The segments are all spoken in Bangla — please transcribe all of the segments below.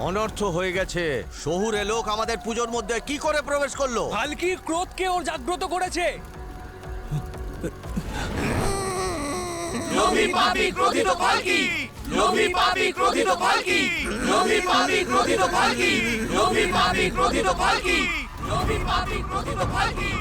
অনর্থ হয়ে গেছে। শহুরে লোক আমাদের পুজোর মধ্যে কি করে প্রবেশ করলো? কালকির ক্রোধকে ওর জাগ্রত করেছে। লোভী পাপী ক্রোধিত কালকি, লোভী পাপী ক্রোধিত কালকি, লোভী পাপী ক্রোধিত কালকি, লোভী পাপী ক্রোধিত কালকি, লোভী পাপী ক্রোধিত কালকি।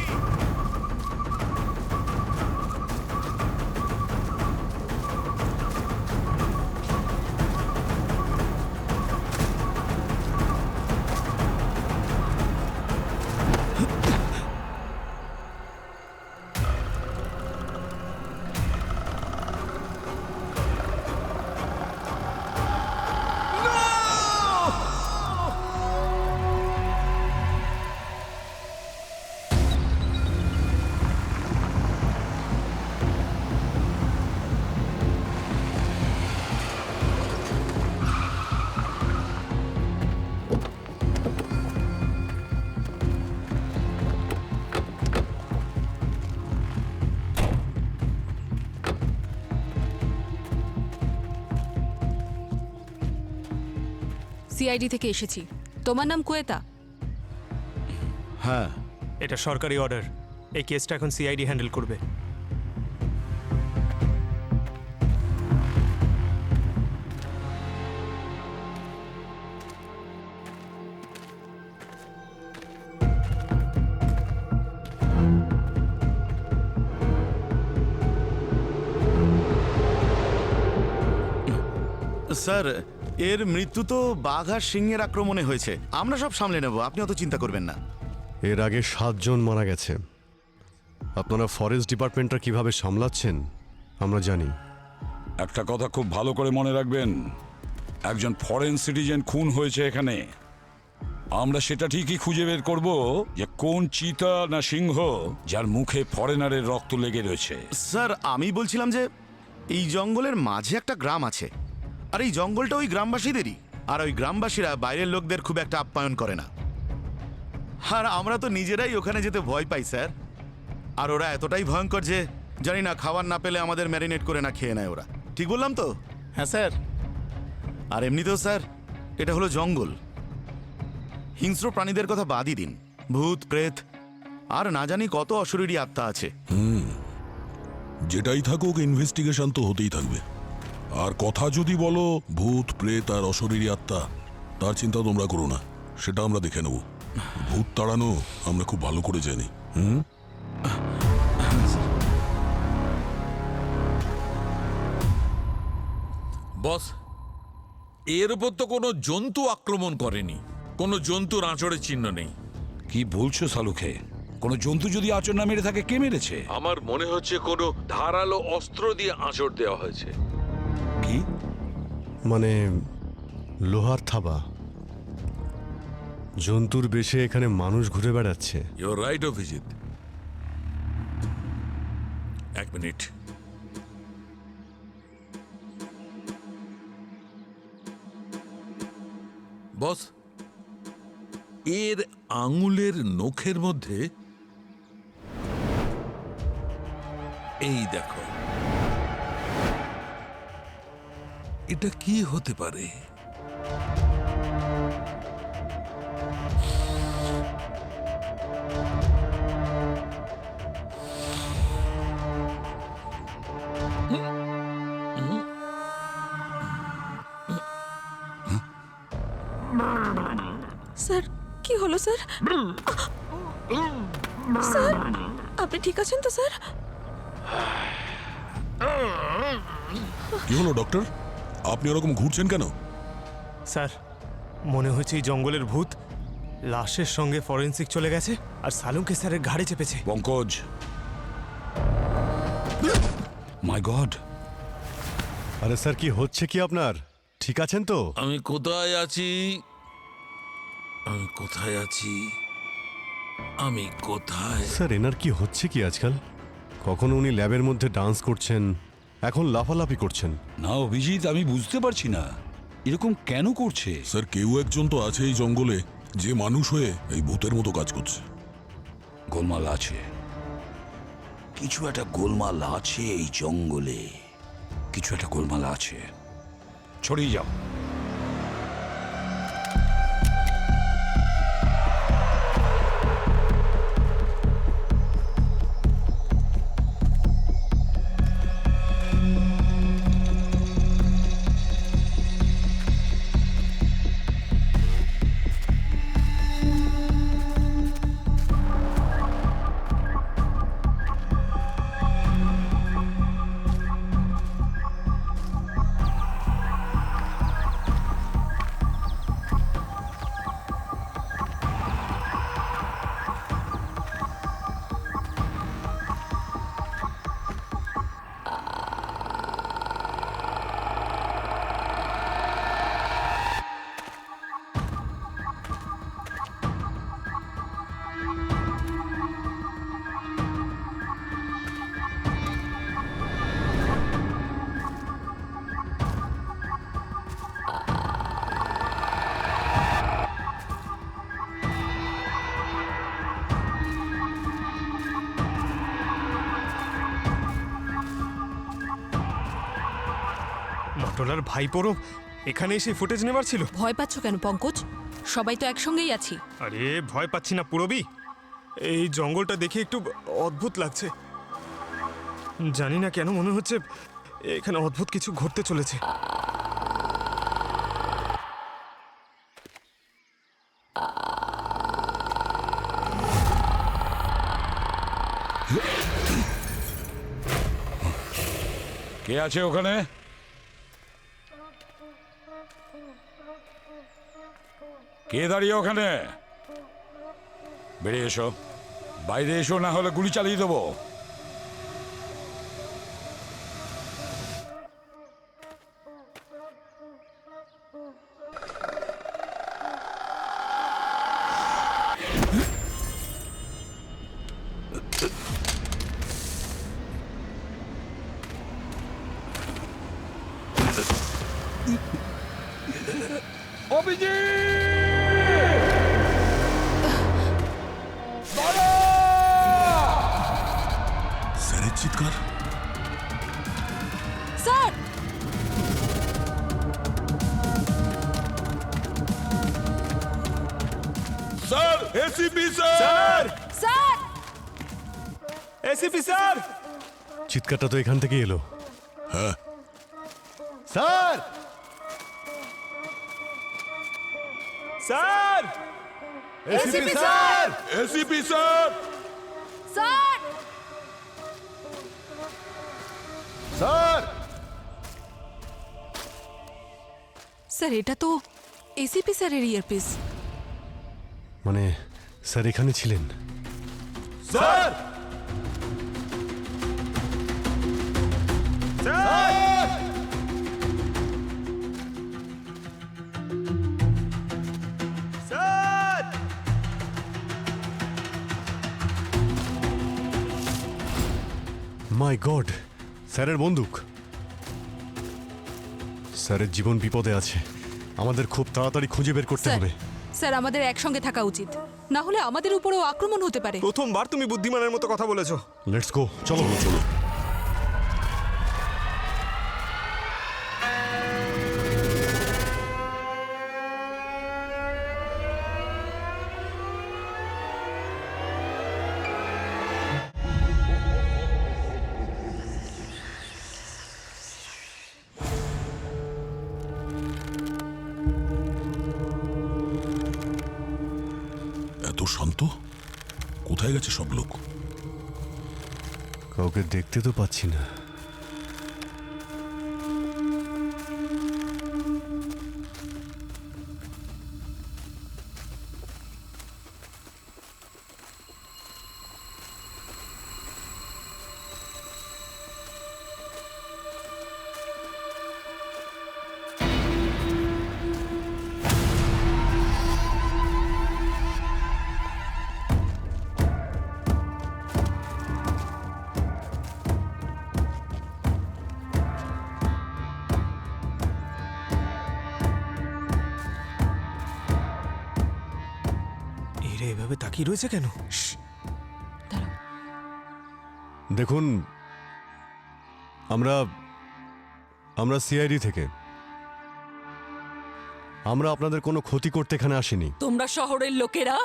সিআইডি থেকে এসেছি। তোমার নাম কুয়েতা? হ্যাঁ, এটা সরকারি অর্ডার। এই কেসটা এখন সিআইডি হ্যান্ডেল করবে। স্যার, এর মৃত্যু তো বাঘ আর সিংহের আক্রমণে হয়েছে। আমরা সব সামলে নেব, আপনি অত চিন্তা করবেন না। এর আগে 7 জন মারা গেছে। আপনারা ফরেস্ট ডিপার্টমেন্টটা কিভাবে সামলাচ্ছেন আমরা জানি। একটা কথা খুব ভালো করে মনে রাখবেন, একজন ফরেন সিটিজেন খুন হয়েছে এখানে। আমরা সেটা ঠিকই খুঁজে বের করব যে কোন চিতা না সিংহ যার মুখে ফরেনারের রক্ত লেগে রয়েছে। স্যার, আমি বলছিলাম যে এই জঙ্গলের মাঝে একটা গ্রাম আছে, আর এই জঙ্গলটা ওই গ্রামবাসীদেরই। আর ওই গ্রামবাসীরা বাইরের লোকদের খুব একটা আপ্যায়ন করে না। আর আমরা তো নিজেরাই ওখানে যেতে ভয় পাই স্যার। আর ওরা এতটাই ভয়ঙ্কর যে জানি না, খাবার না পেলে আমাদের ম্যারিনেট করে না খেয়ে নেয় ওরা। ঠিক বললাম তো? হ্যাঁ স্যার। আর এমনিতেও স্যার, এটা হলো জঙ্গল। হিংস্র প্রাণীদের কথা বাদই দিন, ভূত প্রেত আর না জানি কত অশরীরী আত্মা আছে। যেটাই থাকুক, ইনভেস্টিগেশন তো হতেই থাকবে। আর কথা যদি বলো ভূত প্রেত আর অশরীরী আত্মা, তার চিন্তা তোমরা করো না, সেটা আমরা দেখে নেব। ভূত তাড়ানো আমরা খুব ভালো করে জানি। বস, এর উপর তো কোনো জন্তু আক্রমণ করেনি, কোনো জন্তুর আঁচড়ের চিহ্ন নেই। কি বলছো সালুখে? কোন জন্তু যদি আঁচড় না মেরে থাকে, কে মেরেছে? আমার মনে হচ্ছে কোনো ধারালো অস্ত্র দিয়ে আঁচড় দেওয়া হয়েছে। কি মানে লোহার থাবা। জন্তুর বেশে এখানে মানুষ ঘুরে বেড়াচ্ছে। Your right Abhijit. এক মিনিট। বস, এর আঙুলের নখের মধ্যে এই দেখো, এটা কি হতে পারে? স্যার, কি হলো স্যার? স্যার, আপনি ঠিক আছেন তো স্যার? কি হলো ডক্টর, আপনি ওরকম ঘুরছেন কেন? স্যার, মনে হচ্ছে এই জঙ্গলের ভূত লাশের সঙ্গে ফরেন্সিক চলে গেছে আর সালুকে স্যারের ঘাড়ে চেপেছে। পঙ্কজ, মাই গড! আরে স্যার, কি হচ্ছে কি আপনার? ঠিক আছেন তো? আমি কোথায় আছি? আমি কোথায় আছি? আমি কোথায়? স্যার, এনার কি হচ্ছে কি আজকাল? কখনো উনি ল্যাবের মধ্যে ডান্স করছেন, এখন লাফালাফি করছেন। না অভিজিৎ, আমি বুঝতে পারছি না এরকম কেন করছে। স্যার, কেউ একজন তো আছে এই জঙ্গলে যে মানুষ হয়ে এই ভূতের মতো কাজ করছে। গোলমাল আছে, কিছু একটা গোলমাল আছে এই জঙ্গলে, কিছু একটা গোলমাল আছে। ছড়িয়ে যাও। কন্ট্রোলার ভাইপোরও এখানে এসে ফুটেজ নেবার ছিল। ভয় পাচ্ছ কেন পঙ্কজ? সবাই তো একসঙ্গেই আছি। আরে ভয় পাচ্ছি না পুরবি, এই জঙ্গলটা দেখে একটু অদ্ভুত লাগছে। জানি না কেন মনে হচ্ছে এখানে অদ্ভুত কিছু ঘটতে চলেছে। কে আছে ওখানে? কে দাঁড়িয়ে ওখানে? বেরিয়ে এসো, বাইরে এসো, না হলে গুলি চালিয়ে দেবো। স্যারের চিৎকার। Sir! Sir, ACP sir. Sir! ACP sir! চিৎকারটা তো এখান থেকে এলো। হ্যাঁ, sir! Sir! ACP sir! ACP sir. Sir! Sir! Sir, এটা তো এসিপি স্যারের ইয়ারপিস। মানে স্যার এখানে ছিলেন? Sir! Sir! Sir! My god, স্যারের বন্দুক। স্যারের জীবন বিপদে আছে, আমাদের খুব তাড়াতাড়ি খুঁজে বের করতে স্যার, হবে। স্যার আমাদের একসঙ্গে থাকা উচিত, না হলে আমাদের উপরেও আক্রমণ হতে পারে। প্রথমবার তুমি বুদ্ধিমানের মতো কথা বলেছো। লেটস গো, চলো চলো। এত শান্ত, কোথায় গেছে সব লোক? কাউকে দেখতে তো পাচ্ছি না। এরা এভাবে তাকিয়ে রয়েছে কেন? দাঁড়াও। দেখুন, আমরা সিআইডি থেকে। আমরা আপনাদের কোনো ক্ষতি করতে এখানে আসিনি। তোমরা শহরের লোকেরা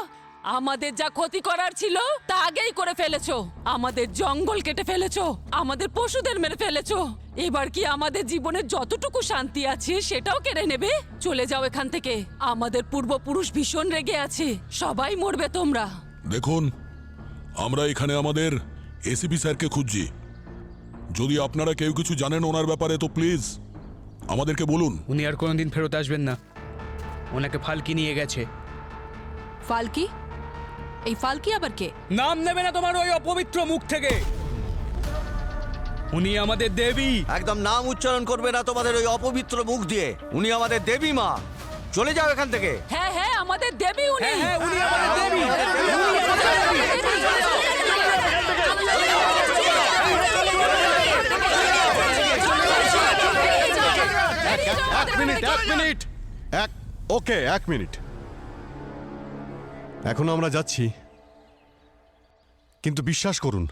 আমাদের যা ক্ষতি করার ছিল তা আগেই করে ফেলেছো। আমাদের জঙ্গল কেটে ফেলেছো, আমাদের পশুদের মেরে ফেলেছো। এবার কি আমাদের জীবনের যতটুকু শান্তি আছে সেটাও কেড়ে নেবে? চলে যাও এখান থেকে। আমাদের পূর্বপুরুষ ভীষণ রেগে আছে, সবাই মরবে তোমরা। দেখুন, আমরা এখানে আমাদের এসিপি স্যারকে খুঁজছি। যদি আপনারা কেউ কিছু জানেন ওনার ব্যাপারে তো প্লিজ আমাদেরকে বলুন। উনি আর কোনোদিন ফেরত আসবেন না, ওনাকে ফালকি নিয়ে গেছে। ফালকি? এই ফালকি আবার কে? নাম নেবে না তোমার ওই অপবিত্র মুখ থেকে। উনি আমাদের দেবী। একদম নাম উচ্চারণ করবে না তোমাদের ওই অপবিত্র মুখ দিয়ে। উনি আমাদের দেবী মা। চলে যাও এখান থেকে। হ্যাঁ হ্যাঁ, আমাদের দেবী উনি। হ্যাঁ হ্যাঁ, উনি আমাদের দেবী। এক মিনিট। এখন আমরা যাচ্ছি, কিন্তু বিশ্বাস করুন,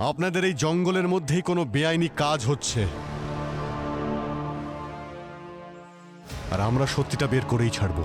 আপনাদের এই জঙ্গলের মধ্যেই কোনো বেআইনি কাজ হচ্ছে। আর আমরা সত্যিটা বের করেই ছাড়ব।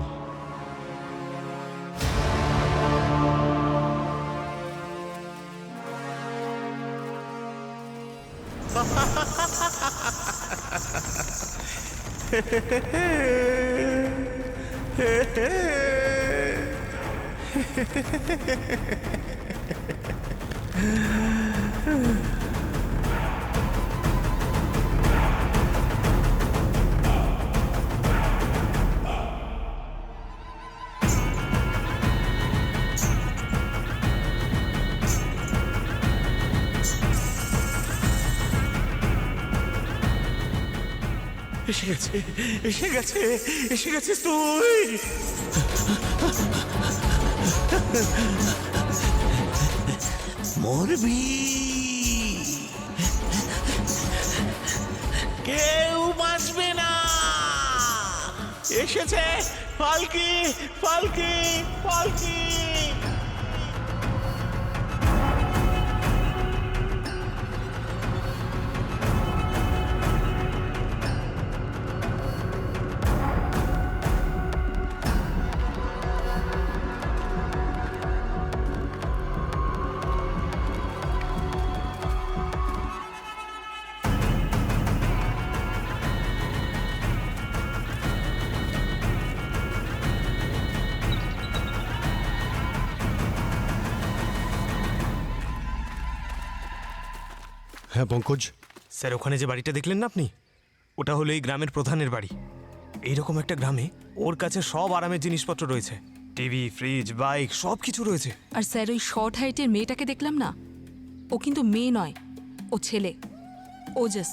এসে গেছে, এসে গেছে, এসে গেছিস তুই। মরবি, কেউ বাঁচবে না। এসেছে পালকি, পালকি, পালকি। হ্যাঁ পঙ্কজ, স্যার, ওখানে যে বাড়িটা দেখলেন না আপনি, ওটা হলো এই গ্রামের প্রধানের বাড়ি। এইরকম একটা গ্রামে ওর কাছে সব আরামের জিনিসপত্র রয়েছে, টিভি, ফ্রিজ, বাইক, সব কিছু রয়েছে। আর স্যার, ওই শর্ট হাইটের মেয়েটাকে দেখলাম না, ও কিন্তু মেয়ে নয়, ও ছেলে। ওজস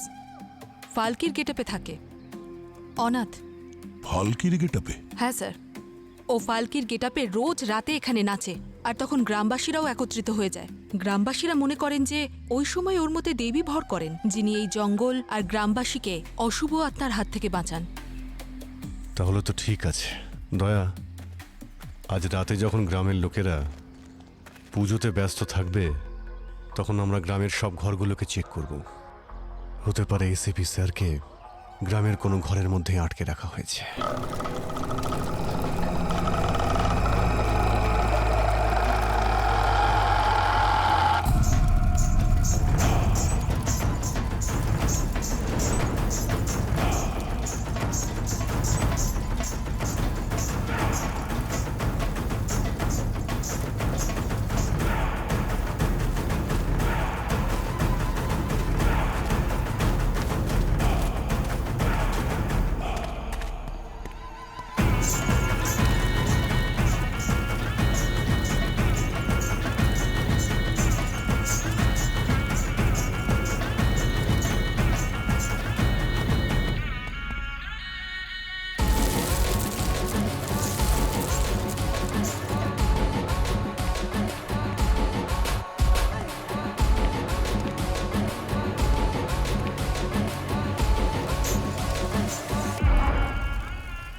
ফালকির গেটআপে থাকে, অনাথ। ফালকির গেটাপে? হ্যাঁ স্যার, ও ফালকির গেটআপে রোজ রাতে এখানে নাচে। আর তখন গ্রামবাসীরাও একত্রিত হয়ে যায়। গ্রামবাসীরা মনে করেন যে ওই সময় ওর মধ্যে দেবী ভর করেন, যিনি এই জঙ্গল আর গ্রামবাসীকে অশুভ আত্মার হাত থেকে বাঁচান। তাহলে তো ঠিক আছে। দয়া, আজ রাতে যখন গ্রামের লোকেরা পুজোতে ব্যস্ত থাকবে, তখন আমরা গ্রামের সব ঘরগুলোকে চেক করব। হতে পারে এসিপি স্যারকে গ্রামের কোনো ঘরের মধ্যে আটকে রাখা হয়েছে।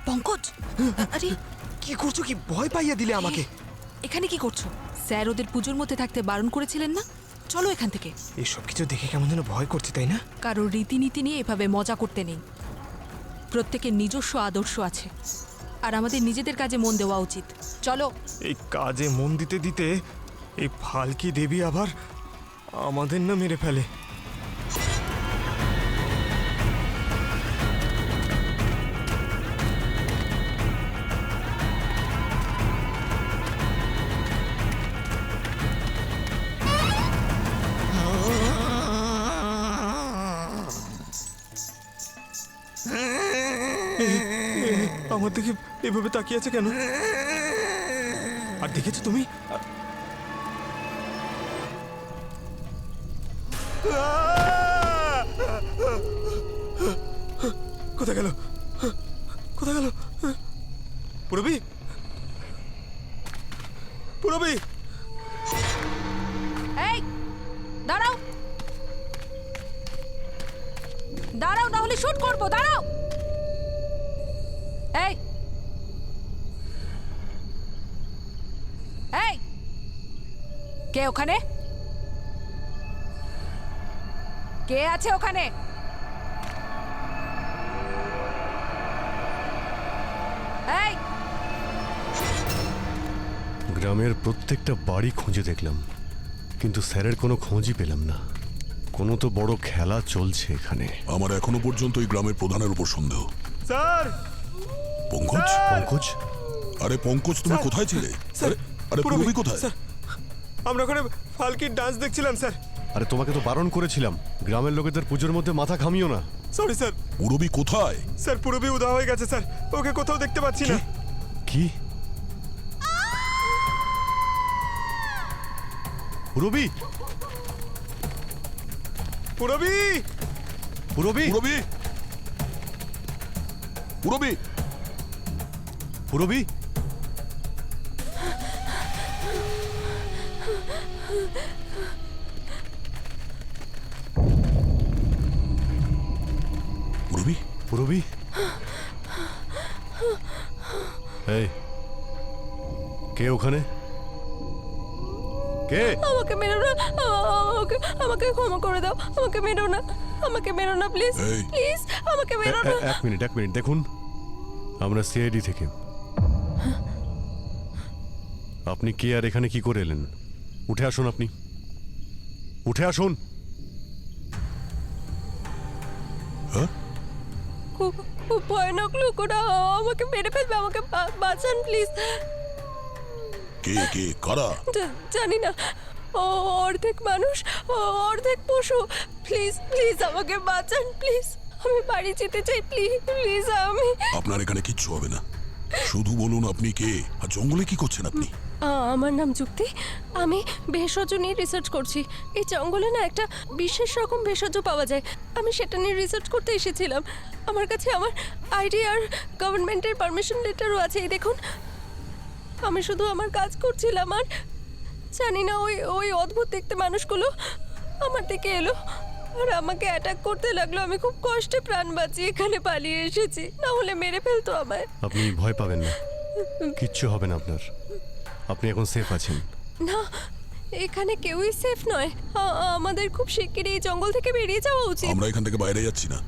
পঙ্কজ, আরে কি করছো? কি ভয় পাইয়া দিলে আমাকে? এখানে কি করছো? স্যার ওদের পুজোর মধ্যে থাকতে বারণ করেছিলেন না? চলো এখান থেকে। এসব কিছু দেখে কেমন যেন ভয় করছে, তাই না? কারোর রীতিনীতি নিয়ে এভাবে মজা করতে নেই। প্রত্যেকের নিজস্ব আদর্শ আছে, আর আমাদের নিজেদের কাজে মন দেওয়া উচিত। চলো। এই কাজে মন দিতে দিতে এই ফালকি দেবী আবার আমাদের না মেরে ফেলে। আমার দিকে এভাবে তাকিয়ে আছে কেন? আর দেখেছো তুমি? কোথায় গেল? কোথায় গেল? পুরবি, পুরবি! এই দাঁড়াও, দাঁড়াও, না হলে শুট করবো। দাঁড়াও। এই এই, কে ওখানে? কে আছে ওখানে? এই গ্রামের প্রত্যেকটা বাড়ি খুঁজে দেখলাম, কিন্তু স্যারের কোনো খোঁজই পেলাম না। কোনো তো বড় খেলা চলছে এখানে। আমার এখনো পর্যন্ত এই গ্রামের প্রধানের উপর সন্দেহ। স্যার! পঙ্কজ? পঙ্কজ, আরে পঙ্কজ, তুমি স্যার! কোথায় ছিলে? স্যার, আরে পুরবি কোথায়? স্যার, আমরা ওখানে ফালকির ডান্স দেখছিলাম স্যার। আরে তোমাকে তো বারণ করেছিলাম গ্রামের লোকেদের পুজোর মধ্যে মাথা ঘামিও না। Sorry sir. পুরবি কোথায়? স্যার পুরবি উদা হয়ে গেছে স্যার, ওকে কোথাও দেখতে পাচ্ছি না। কি? পুরবি? পুরবি! পুরবি? পুরবি? পুরবি? পুরবি? পুরবি? পুরবি? এই, কে ওখানে? কে? আমাকে মেরো না, আমাকে ক্ষমা করে দাও, আমাকে মেরো না, আমাকে মেরো না প্লিজ, এই। প্লিজ আমাকে মেরো না। এক মিনিট দেখুন, আমরা সিআইডি থেকে। আপনি কে আর এখানে কি করে এলেন? উঠে আসুন, আপনি উঠে আসুন। হ্যাঁ? খুব খুব ভয়ানক লোক ওরা, আমাকে মেরে ফেলবে, আমাকে বাঁচান প্লিজ। কে কে কারা? জানি না, অর্ধেক মানুষ অর্ধেক পশু, প্লিজ প্লিজ আমাকে বাঁচান প্লিজ, আমি বাড়ি যেতে চাই প্লিজ প্লিজ। আমি আপনার এখানে কিচ্ছু হবে না, শুধু বলুন আপনি কে আর জঙ্গলে কি করছেন আপনি? আমার নাম যুক্তি, আমি ভেষজ নিয়ে রিসার্চ করছি। এই জঙ্গলে না একটা বিশেষ রকম ভেষজ পাওয়া যায়, আমি সেটা নিয়ে রিসার্চ করতে এসেছিলাম। আমার কাছে আমার আইডি আর গভর্নমেন্টের পারমিশন লেটারও আছে, এই দেখুন। আমি শুধু আমার কাজ করছিলাম, আর জানি না ওই ওই অদ্ভুত দেখতে মানুষগুলো আমার দিকে এলো আর আমাকে অ্যাটাক করতে লাগলো। আমি খুব কষ্টে প্রাণ বাঁচিয়ে এখানে পালিয়ে এসেছি, না হলে মেরে ফেলতো আমায়। আপনি ভয় পাবেন না, কিচ্ছু হবে না আপনার। আপনি এখন সেফ আছেন। না, এখানে কেউই সেফ নয়, আমাদের খুব শিগগিরই এই জঙ্গল থেকে বেরিয়ে যাওয়া উচিত। আমরা এখান থেকে বাইরে যাচ্ছি না,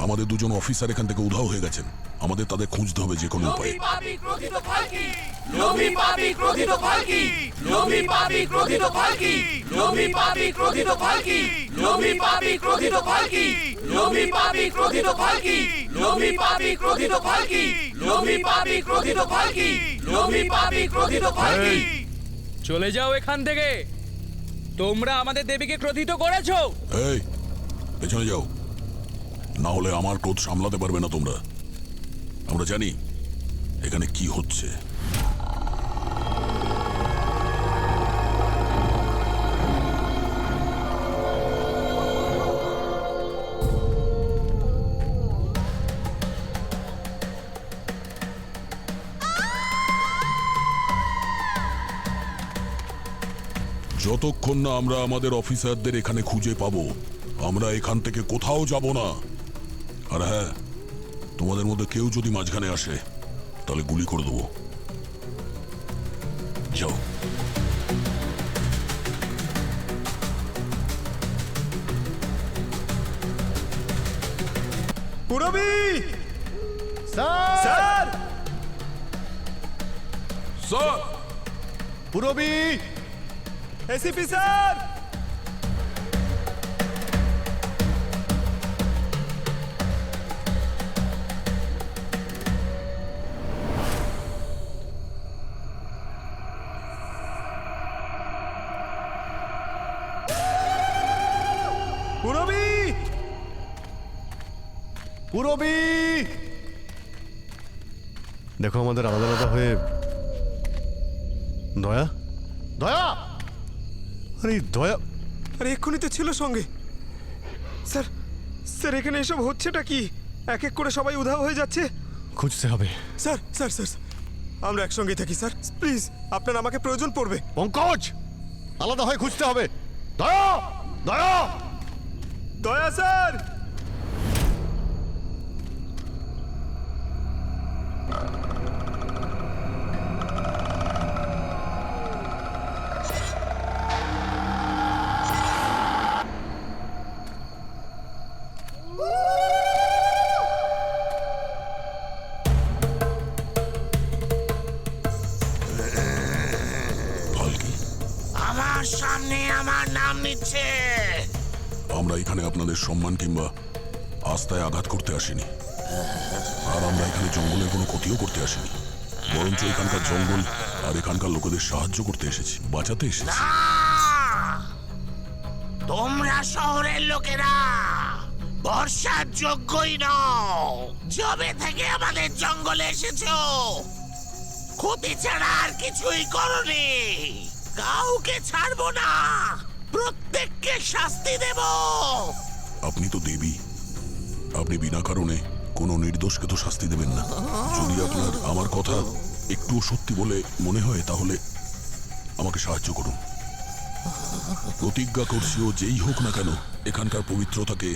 আমাদের দুজন অফিসার এখান থেকে উধাও হয়ে গেছেন, আমাদের তাদের খুঁজতে হবে যে কোনো উপায়ে। লোভী পাপী ক্রোধিত ফালকি, লোভী পাপী ক্রোধিত ফালকি, লোভী পাপী ক্রোধিত ফালকি, লোভী পাপী ক্রোধিত ফালকি, লোভী পাপী ক্রোধিত ফালকি, লোভী পাপী ক্রোধিত ফালকি, লোভী পাপী ক্রোধিত ফালকি, লোভী পাপী ক্রোধিত ফালকি, লোভী পাপী ক্রোধিত ফালকি। চলে যাও এখান থেকে, তোমরা আমাদের দেবীকে ক্রোধিত করেছো। এই পেছনে যাও, না হলে আমার ক্রোধ সামলাতে পারবে না তোমরা। আমরা জানি এখানে কি হচ্ছে। যতক্ষণ না আমরা আমাদের অফিসারদের এখানে খুঁজে পাবো, আমরা এখান থেকে কোথাও যাব না। আর হ্যাঁ, তোমাদের মধ্যে কেউ যদি মাঝখানে আসে তাহলে গুলি করে দেবো। যাও। পুরবি! স্যার! স্যার! স্যার! পুরবি! ACP sir! পুরবি! পুরবি! দেখো, আমাদের আলাদা আলাদা হয়ে। দয়া, দয়া! আরে দয়া! আরে এক্ষুনি তো ছিল সঙ্গে। স্যার, স্যার এখানে এসব হচ্ছেটা কি? এক এক করে সবাই উধাও হয়ে যাচ্ছে। খুঁজতে হবে। স্যার স্যার স্যার, আমরা একসঙ্গেই থাকি স্যার, প্লিজ, আপনার আমাকে প্রয়োজন পড়বে। পঙ্কজ, আলাদা হয়ে খুঁজতে হবে। দয়া, দয়া! দয়া স্যার! আমার সামনে আমার নাম নিচ্ছে। আমরা এখানে আপনাদের সম্মান কিংবা আস্থায় আঘাত করতে আসিনি, আর আমরা এখানে জঙ্গলের কোনো ক্ষতিও করতে আসিনি, বরঞ্চ এখানকার জঙ্গল আর এখানকার লোকেদের সাহায্য করতে এসেছি, বাঁচাতে এসেছি। তোমরা শহরের লোকেরা বর্ষার যোগ্যই নও। যবে থেকে আমাদের জঙ্গলে এসেছো ক্ষতি ছাড়া আর কিছুই করনি। কাউকে ছাড়বো না, প্রত্যেককে শাস্তি দেব। আপনি তো দেবী, আপনি বিনা কারণে কোনো নির্দোষকে তো শাস্তি দেবেন না। যদি আপনার আমার কথা একটুও সত্যি বলে মনে হয় তাহলে আমাকে সাহায্য করুন। প্রতিজ্ঞা করছি ও যেই হোক না কেন এখানকার পবিত্রতাকে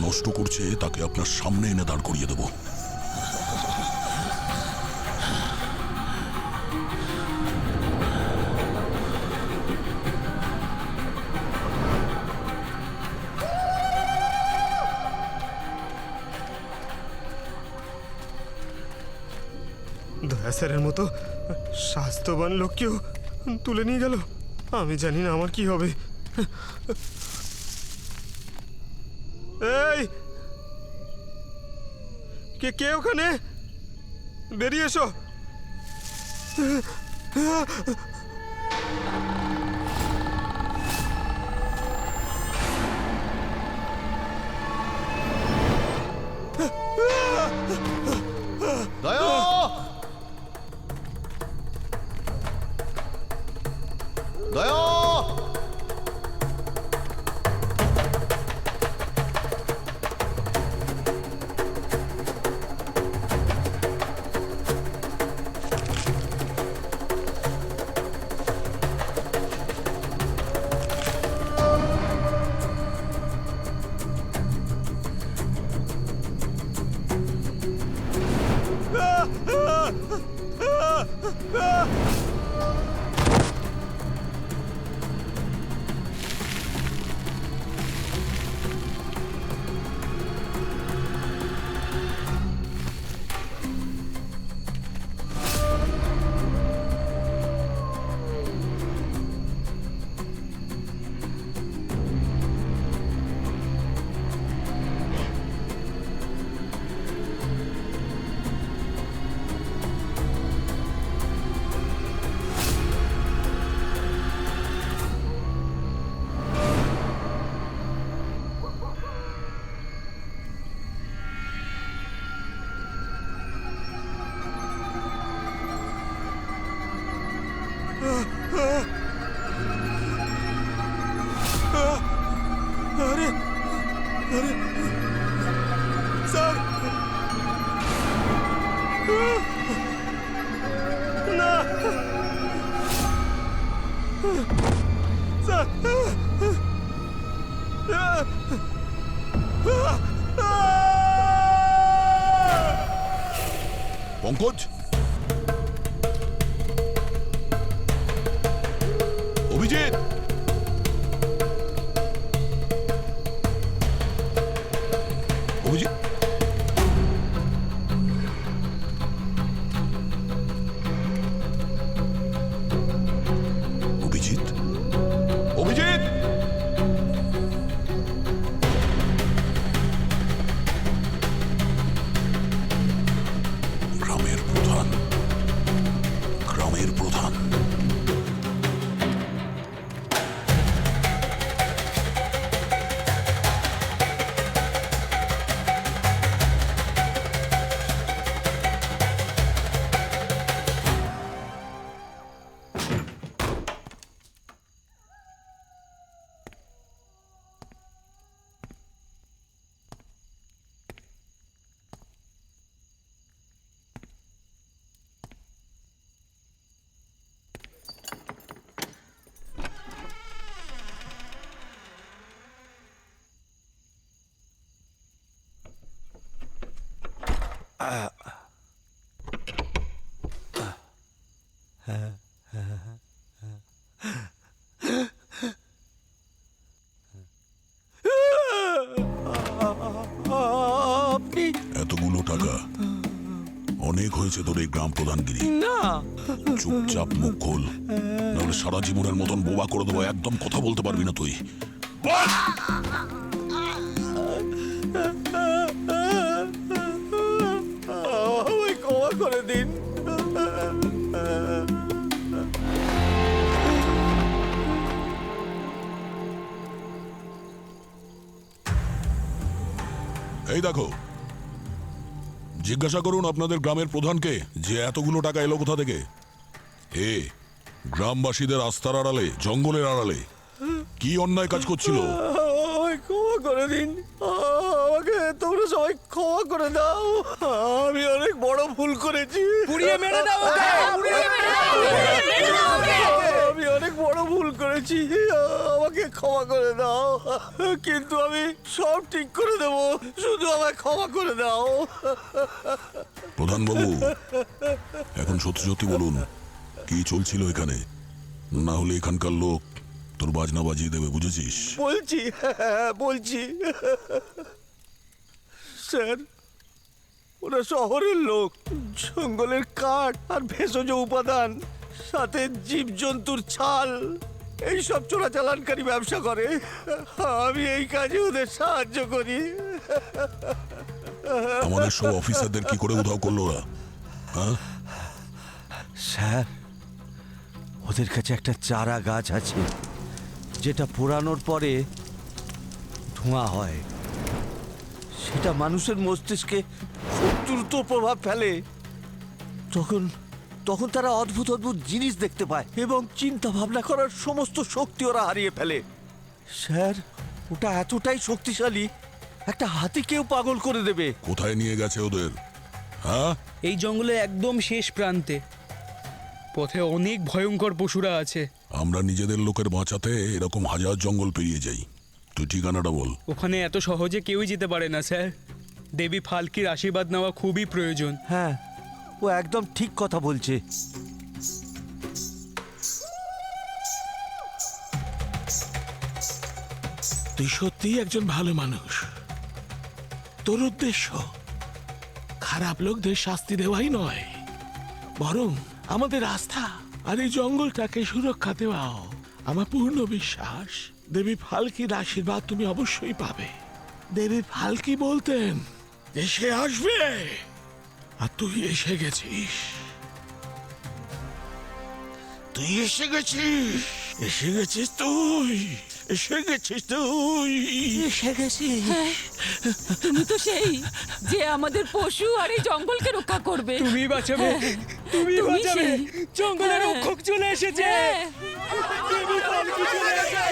নষ্ট করছে তাকে আপনার সামনে এনে দাঁড় করিয়ে দেব। দয়া স্যারের মতো স্বাস্থ্যবান লোককেও তুলে নিয়ে গেল। আমি জানি না আমার কি হবে। এই কে ওখানে? বেরিয়ে এসো। দয়া, দয়া, আরে আরে স্যার, না স্যার, পঙ্কজ, অভিজিৎ, অভিজিৎ, অভিজিৎ, অভিজিৎ, গ্রামের প্রধান, গ্রামের প্রধান। আপনি এতগুলো টাকা অনেক হয়েছে তোর এই গ্রাম প্রধানগিরি। না, চুপচাপ মুখ খোল, নাহলে নাহলে সারা জীবনের মতন বোবা করে দেবো। একদম কথা বলতে পারবি না তুই। বল! আমায় ক্ষমা করে দিন। এই দেখো, জিজ্ঞাসা করুন আপনাদের গ্রামের প্রধানকে যে এতগুলো টাকা এলো কোথা থেকে। গ্রামবাসীদের আস্থার আড়ালে, জঙ্গলের আড়ালে কি অন্যায় কাজ করছিল? আমায় ক্ষমা করে দিন। আমাকে তোমরা সবাই ক্ষমা করে দাও। আমি অনেক বড় ভুল করেছি। পুড়িয়ে মেরে দাও ওকে! আমি অনেক বড় ভুল করেছি। আমাকে ক্ষমা করে দাও, কিন্তু আমি সব ঠিক করে দেব। শুধু আমায় ক্ষমা করে দাও। প্রধানবাবু, এখন সত্যি সত্যি বলুন কি চলছিল এখানে, না হলে এখানকার লোক তোর বাজনা বাজিয়ে দেবে, বুঝেছিস? বলছি, বলছি স্যার, ওরা শহরের লোক। জঙ্গলের কাঠ আর ভেষজ উপাদান, সাথে জীবজন্তুর ছাল, এইসব চোরাচালানকারী ব্যবসা করে। আমি এই কাজে ওদের সাহায্য করি। আমাদের সব অফিসারদের কি করে উধাও করলো ওরা? হ্যাঁ স্যার, ওদের কাছে একটা চারা গাছ আছে যেটা পোড়ানোর পরে ধোঁয়া হয়। সেটা মানুষের মস্তিষ্কে খুব দ্রুত প্রভাব ফেলে। তখন তারা অদ্ভুত অদ্ভুত জিনিস দেখতে পায় এবং চিন্তা ভাবনা করার সমস্ত শক্তি ওরা হারিয়ে ফেলে। স্যার, ওটা এতটাই শক্তিশালী, একটা হাতিকেও পাগল করে দেবে। কোথায় নিয়ে গেছে ওদের? হ্যাঁ, এই জঙ্গলে একদম শেষ প্রান্তে। পথে অনেক ভয়ঙ্কর পশুরা আছে। আমরা নিজেদের লোকের বাঁচাতে এরকম হাজার জঙ্গল পেরিয়ে যাই। তুই ঠিকানাটা বল। ওখানে এত সহজে কেউই যেতে পারে না স্যার। দেবী ফাল্কির আশীর্বাদ নেওয়া খুবই প্রয়োজন। হ্যাঁ, ও একদম ঠিক কথা বলছে। তুই সত্যিই একজন ভালো মানুষ। তোর উদ্দেশ্য খারাপ লোকদের শাস্তি দেওয়াই নয়, বরং আমাদের আস্থা আর এই জঙ্গলটাকে সুরক্ষা দেওয়াও। আমার পূর্ণ বিশ্বাস দেবী ফাল্কির আশীর্বাদ তুমি অবশ্যই পাবে। দেবী ফাল্কি বলতেন যে সে আসবে, আর তুই এসে গেছিস। তুই এসে গেছিস, এসে গেছিস তুই, এসে গেছিস তুই, এসে গেছিস। তুমি তো সেই যে আমাদের পশু আর এই জঙ্গলকে রক্ষা করবে। তুমি বাঁচাবে, তুমি তুমি বাঁচাবে। সেই। জঙ্গলের হ্যাঁ। রক্ষক চলে এসেছে। হ্যাঁ। দেবী ফাল্কি চলে এসেছে।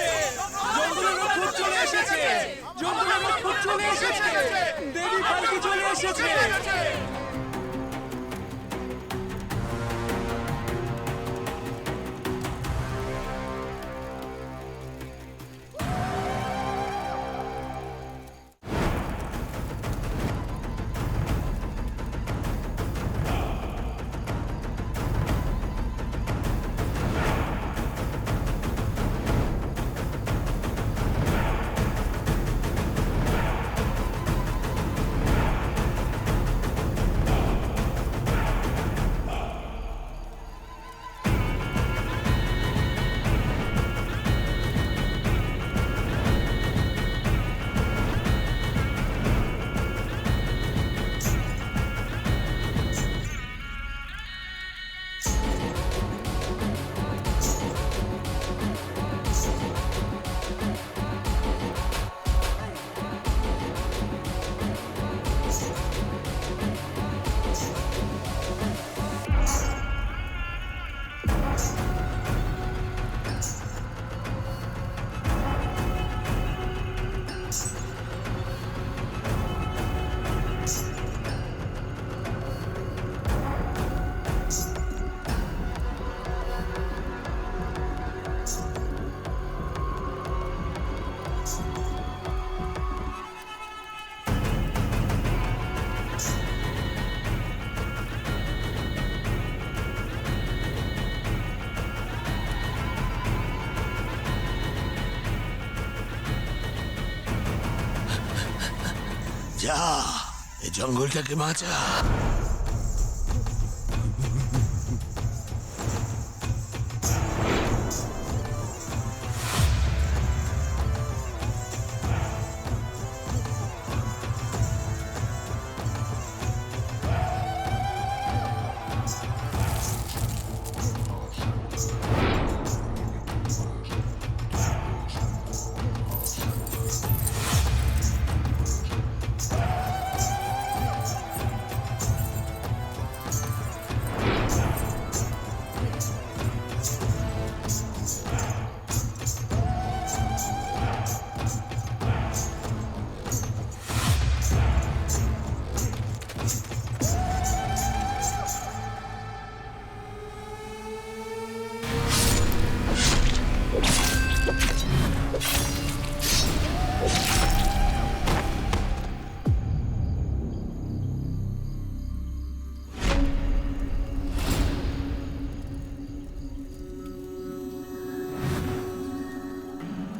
জঙ্গলের রক্ষক চলে এসেছে। জঙ্গলের রক্ষক চলে এসেছে। দেবী ফাল্কি চলে এসেছে। যা, এই জঙ্গলটাকে বাঁচা।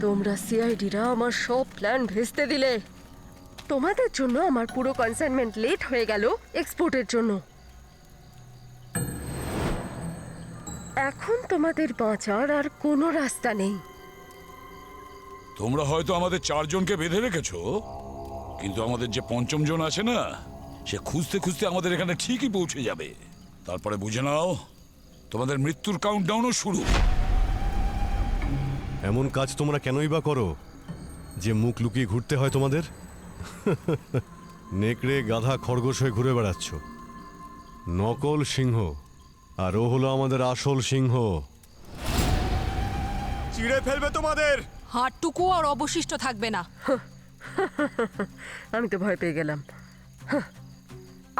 তোমরা সিআইডিরা আমার সব প্ল্যান ভেস্তে দিলে। তোমাদের জন্য আমার পুরো কনসাইনমেন্ট লেট হয়ে গেল এক্সপোর্টের জন্য। এখন তোমাদের বাঁচার আর কোনো রাস্তা নেই। তোমরা হয়তো আমাদের 4 জনকে বেঁধে রেখেছো, কিন্তু আমাদের যে 5ম জন আছে না, সে খুঁজতে খুঁজতে আমাদের এখানে ঠিকই পৌঁছে যাবে। তারপরে বুঝে নাও তোমাদের মৃত্যুর কাউন্টডাউনও শুরু। এমন কাজ তোমরা কেনই বা করো যে মুখ লুকিয়ে ঘুরতে হয় তোমাদের? নেকড়ে গাধা খরগোশ হয়ে ঘুরে বেড়াচ্ছ। নকল সিংহ আর ও হলো আমাদের আসল সিংহ। চিড়ে ফেলবে তোমাদের। হাড়টুকু আর অবশিষ্ট থাকবে না। আমি তো ভয় পেয়ে গেলাম।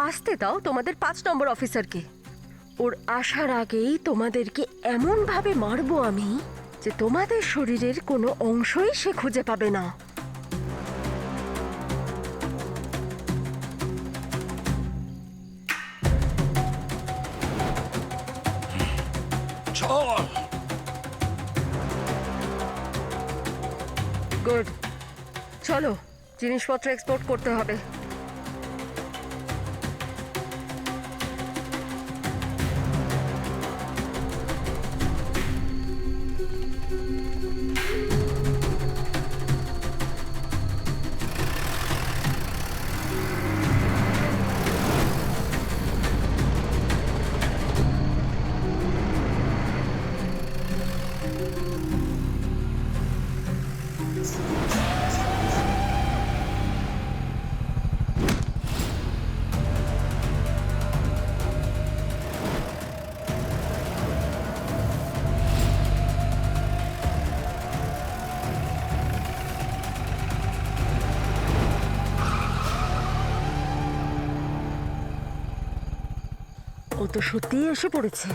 আসতে দাও তোমাদের 5 নম্বর অফিসারকে। ওর আসার আগেই তোমাদেরকে এমন ভাবে মারবো আমি যে তোমাদের শরীরের কোনো অংশই সে খুঁজে পাবে না। চল। গুড, চলো জিনিসপত্র এক্সপোর্ট করতে হবে। ও তো সত্যিই এসে পড়েছে।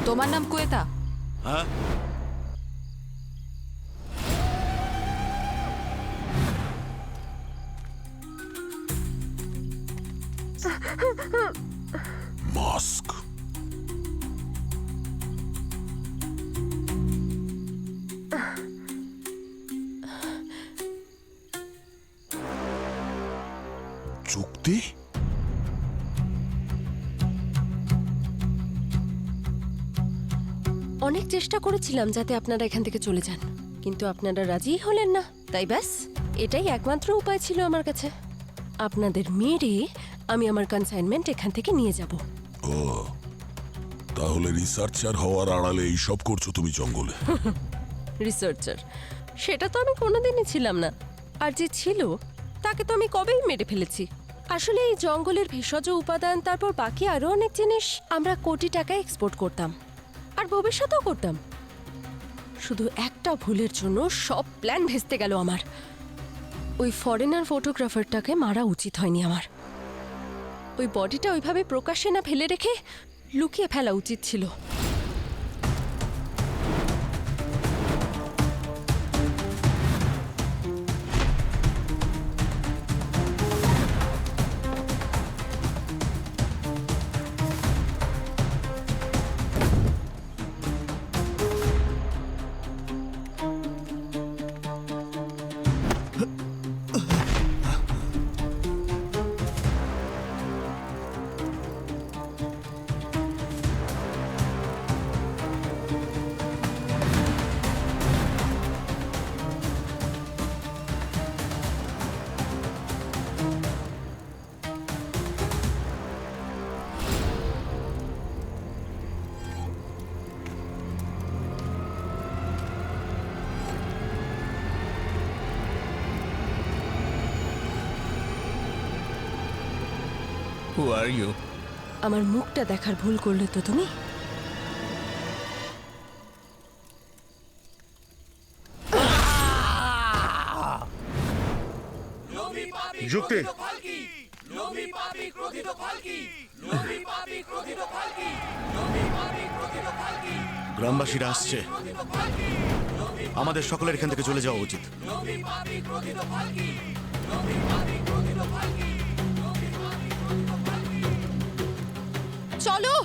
তোমার নাম কুয়েতা? হ্যাঁ, মাস্ক। চুক্তি? অনেক চেষ্টা করেছিলাম যাতে আপনারা এখান থেকে চলে যান, কিন্তু আপনারা রাজিই হলেন না। তাই ব্যাস এটাই একমাত্র উপায় ছিল আমার কাছে। আপনাদের মেরে আমি আমার কনসাইনমেন্ট এখান থেকে নিয়ে যাব। ও, তাহলে রিসার্চার হওয়ার আড়ালে এইসব করছো তুমি জঙ্গলে? রিসার্চার সেটা তো আমি কোনোদিনই ছিলাম না, আর যে ছিল তাকে তো আমি কবেই মেরে ফেলেছি। আসলে এই জঙ্গলের ভেষজ উপাদান, তারপর বাকি আরো অনেক জিনিস আমরা কোটি টাকায় এক্সপোর্ট করতাম, আর ভবিষ্যতেও করতাম। শুধু একটা ভুলের জন্য সব প্ল্যান ভেস্তে গেল আমার। ওই ফরেনার ফটোগ্রাফারটাকে মারা উচিত হয়নি আমার। ওই বডিটা ওইভাবে প্রকাশ্যে না ফেলে রেখে লুকিয়ে ফেলা উচিত ছিল। হু আর ইউ? আমার মুখটা দেখার ভুল করলে তো তুমি। যুক্তি গ্রামবাসীরা আসছে, আমাদের সকলের এখান থেকে চলে যাওয়া উচিত। চলো।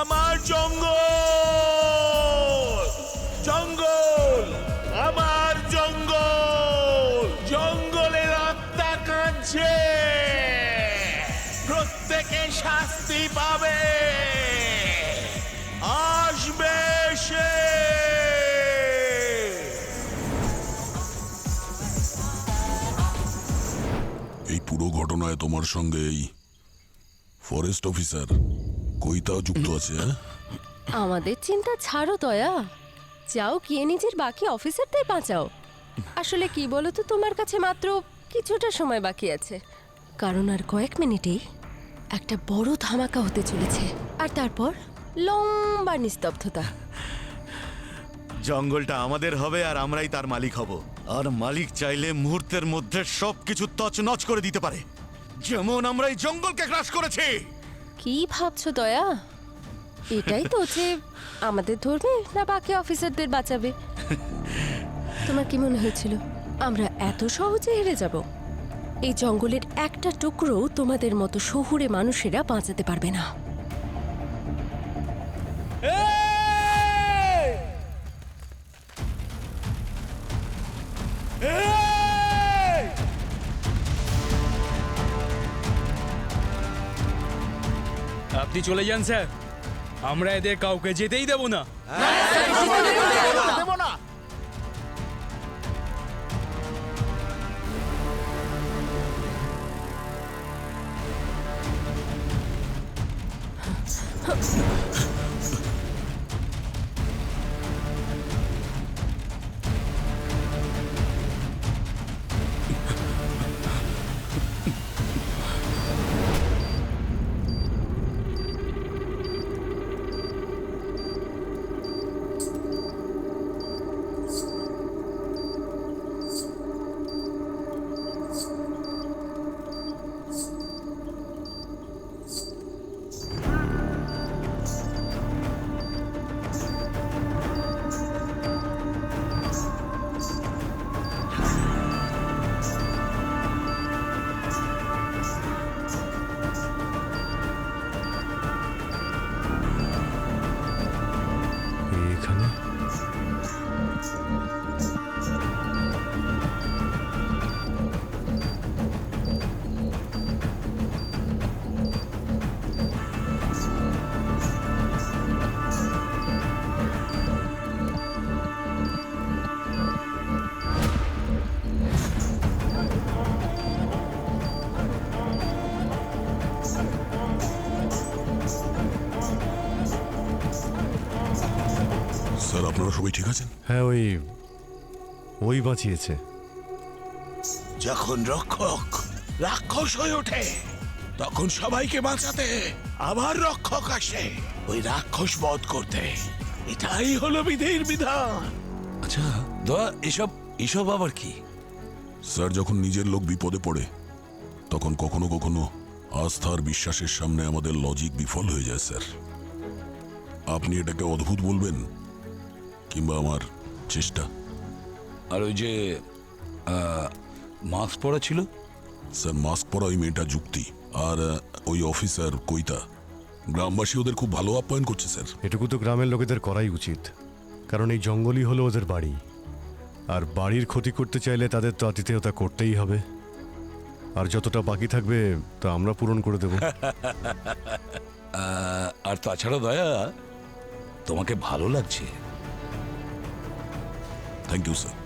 আমার জঙ্গল, জঙ্গল, আমার জঙ্গল, জঙ্গলের আত্মা কাঁদছে, প্রত্যেকে শাস্তি পাবে, আসবে সে। এই পুরো ঘটনায় তোমার সঙ্গে এই ফরেস্ট অফিসার কৈতাও যুক্ত আছে, হ্যাঁ? আমাদের চিন্তা ছাড়ো দয়া, যাও গিয়ে নিজের বাকি অফিসারদের বাঁচাও। আসলে কি বলো তো, তোমার কাছে মাত্র কিছুটা সময় বাকি আছে, কারণ আর কয়েক মিনিটেই একটা বড় ধামাকা হতে চলেছে, আর তারপর লম্বা নিস্তব্ধতা। জঙ্গলটা আমাদের হবে আর আমরাই তার মালিক হব। আর মালিক চাইলে মুহূর্তের মধ্যে সবকিছু তছনছ করে দিতে পারে, যেমন আমরা এই জঙ্গলকে গ্রাস করেছি। কি ভাবছো দয়া? এটাই তো যে আমাদের ধরবে না বাকি অফিসারদের বাঁচাবে? তোমার কি মনে হয়েছিল আমরা এত সহজে হেরে যাব? এই জঙ্গলের একটা টুকরো তোমাদের মতো শহুরে মানুষেরা বাঁচাতে পারবে না। আপনি চলে যান স্যার, আমরা এদের কাউকে যেতেই দেব না। দেব না। এখানে স্যার, আপনারা সবাই ঠিক আছেন? হ্যাঁ, ওই বাঁচিয়েছে। যখন রক্ষক রাক্ষস হয়ে ওঠে তখন সবাইকে বাঁচাতে আবার রক্ষক আসে ওই রাক্ষস বধ করতে। এটাই হলো বিধির বিধান। আচ্ছা দয়া, এসব এসব আবার কি? স্যার, যখন নিজের লোক বিপদে পড়ে তখন কখনো কখনো আস্থার বিশ্বাসের সামনে আমাদের লজিক বিফল হয়ে যায় স্যার। আপনি এটাকে অদ্ভুত বলবেন কিংবা আমার চেষ্টা। আর ওই যে মাস্ক পরা ছিল? স্যার, মাস্ক পরা ওই মেয়েটা যুক্তি, আর ওই অফিসার কৈতা। গ্রামবাসী ওদের খুব ভালো আপ্যায়ন করছে স্যার। এটুকু তো গ্রামের লোকেদের করাই উচিত, কারণ এই জঙ্গলই হলো ওদের বাড়ি। আর বাড়ির ক্ষতি করতে চাইলে তাদের তো আতিথেয়তা করতেই হবে। আর যতটা বাকি থাকবে তা আমরা পূরণ করে দেব। আর তাছাড়া দয়া, তোমাকে ভালো লাগছে? Thank you sir.